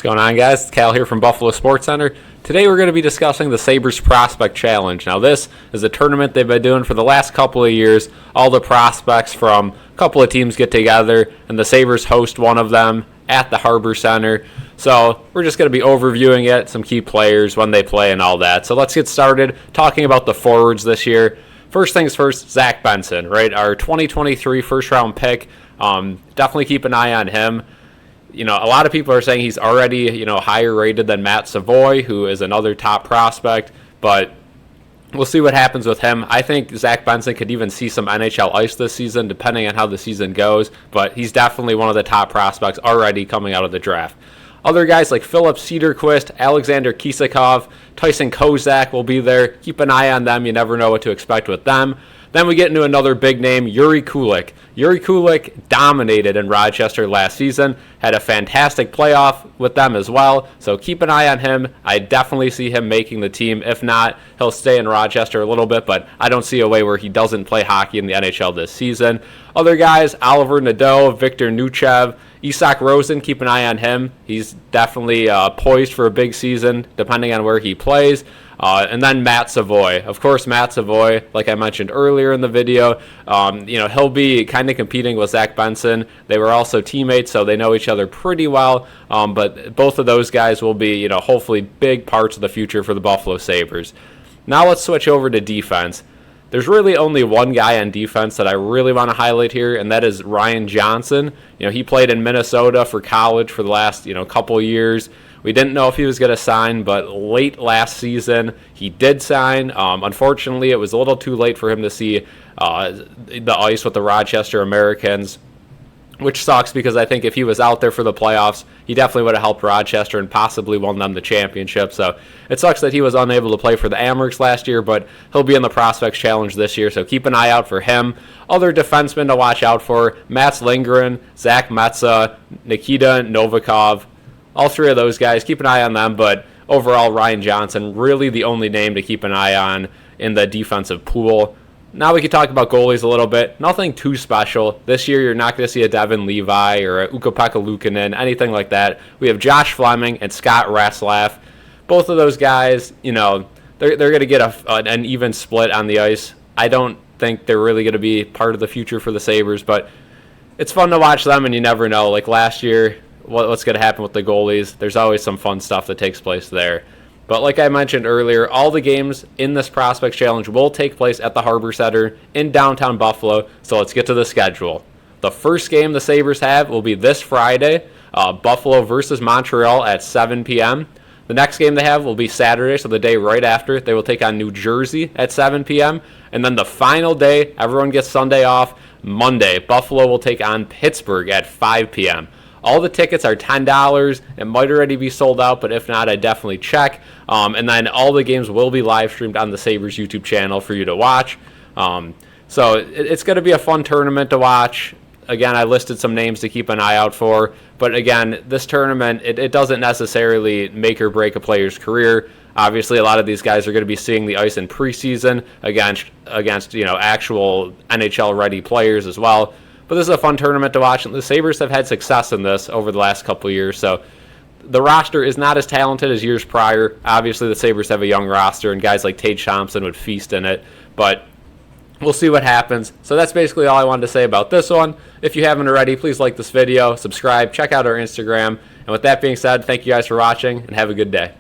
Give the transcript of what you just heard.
going on, guys? It's Cal here from Buffalo SportsCenter. Today we're going to be discussing the Sabres Prospect Challenge. Now this is a tournament they've been doing for the last couple of years. All the prospects from a couple of teams get together, and the Sabres host one of them at the Harbor Center. So we're just going to be overviewing it, some key players, when they play, and all that. So let's get started talking about the forwards this year. First things first, Zack Benson, right? Our 2023 first-round pick. Definitely keep an eye on him. A lot of people are saying he's already, higher rated than Matt Savoy, who is another top prospect, but we'll see what happens with him. I think Zack Benson could even see some NHL ice this season, depending on how the season goes, but he's definitely one of the top prospects already coming out of the draft. Other guys like Philip Cederquist, Alexander Kisakov, Tyson Kozak will be there. Keep an eye on them. You never know what to expect with them. Then we get into another big name, Yuri Kulick. Yuri Kulick dominated in Rochester last season, had a fantastic playoff with them as well, so keep an eye on him. I definitely see him making the team. If not, he'll stay in Rochester a little bit, but I don't see a way where he doesn't play hockey in the NHL this season. Other guys, Oliver Nadeau, Victor Nuchev, Isak Rosen, keep an eye on him. He's definitely poised for a big season, depending on where he plays. And then Matt Savoy. Of course, Matt Savoy, like I mentioned earlier in the video, he'll be kind of competing with Zack Benson. They were also teammates, so they know each other pretty well. But both of those guys will be, hopefully big parts of the future for the Buffalo Sabres. Now let's switch over to defense. There's really only one guy on defense that I really want to highlight here, and that is Ryan Johnson. He played in Minnesota for college for the last, couple years. We didn't know if he was going to sign, but late last season, he did sign. Unfortunately, it was a little too late for him to see the ice with the Rochester Americans, which sucks because I think if he was out there for the playoffs, he definitely would have helped Rochester and possibly won them the championship. So it sucks that he was unable to play for the Amherst last year, but he'll be in the Prospects Challenge this year, so keep an eye out for him. Other defensemen to watch out for, Mats Lindgren, Zach Metza, Nikita Novikov. All three of those guys, keep an eye on them, but overall, Ryan Johnson, really the only name to keep an eye on in the defensive pool. Now we can talk about goalies a little bit. Nothing too special. This year, you're not going to see a Devin Levi or a Ukko-Pekka Luukkonen, anything like that. We have Josh Fleming and Scott Ratzlaff. Both of those guys, they're going to get an even split on the ice. I don't think they're really going to be part of the future for the Sabres, but it's fun to watch them, and you never know. Like last year, what's going to happen with the goalies. There's always some fun stuff that takes place there. But like I mentioned earlier, all the games in this Prospects Challenge will take place at the Harbor Center in downtown Buffalo. So let's get to the schedule. The first game the Sabres have will be this Friday, Buffalo versus Montreal at 7 p.m. The next game they have will be Saturday, so the day right after. They will take on New Jersey at 7 p.m. And then the final day, everyone gets Sunday off, Monday, Buffalo will take on Pittsburgh at 5 p.m. All the tickets are $10. It might already be sold out, but if not, I definitely check. And then all the games will be live streamed on the Sabres YouTube channel for you to watch. So it's going to be a fun tournament to watch. Again, I listed some names to keep an eye out for. But again, this tournament, it doesn't necessarily make or break a player's career. Obviously, a lot of these guys are going to be seeing the ice in preseason against actual NHL-ready players as well. But this is a fun tournament to watch, and the Sabres have had success in this over the last couple of years. So the roster is not as talented as years prior. Obviously, the Sabres have a young roster, and guys like Tage Thompson would feast in it. But we'll see what happens. So that's basically all I wanted to say about this one. If you haven't already, please like this video, subscribe, check out our Instagram. And with that being said, thank you guys for watching, and have a good day.